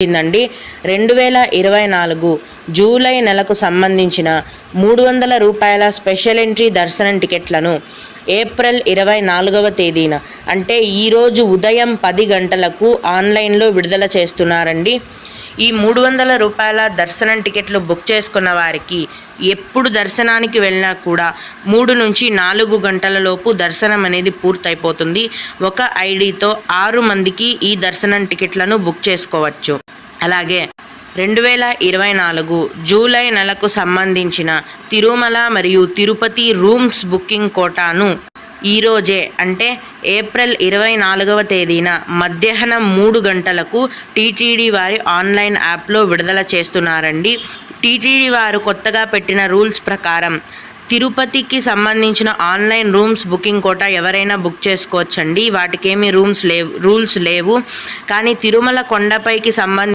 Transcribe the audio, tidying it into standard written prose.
ందండి 2024 July నెలకు సంబంధించిన రూ. 300 స్పెషల్ ఎంట్రీ దర్శనం టికెట్లను ఏప్రిల్ 24వ తేదీన అంటే ఈరోజు ఉదయం 10 గంటలకు ఆన్లైన్లో విడుదల చేస్తున్నారండి. ఈ రూ. 300 దర్శనం టికెట్లు బుక్ చేసుకున్న వారికి ఎప్పుడు దర్శనానికి వెళ్ళినా కూడా 3 నుంచి 4 గంటల లోపు దర్శనం అనేది పూర్తయిపోతుంది. ఒక ఐడితో 6 మందికి ఈ దర్శనం టికెట్లను బుక్ చేసుకోవచ్చు. అలాగే 2024 జూలై నెలకు సంబంధించిన తిరుమల మరియు తిరుపతి రూమ్స్ బుకింగ్ కోటాను ఈరోజే అంటే ఏప్రిల్ 24వ తేదీన మధ్యాహ్నం 3 గంటలకు టీటీడీ వారి ఆన్లైన్ యాప్లో విడుదల చేస్తున్నారండి. టీటీడీ వారు కొత్తగా పెట్టిన రూల్స్ ప్రకారం తిరుపతికి సంబంధించిన ఆన్లైన్ రూమ్స్ బుకింగ్ కోటా ఎవరైనా బుక్ చేసుకోవచ్చండి. వాటికేమీ రూల్స్ లేవు. కానీ తిరుమల కొండపైకి సంబంధించి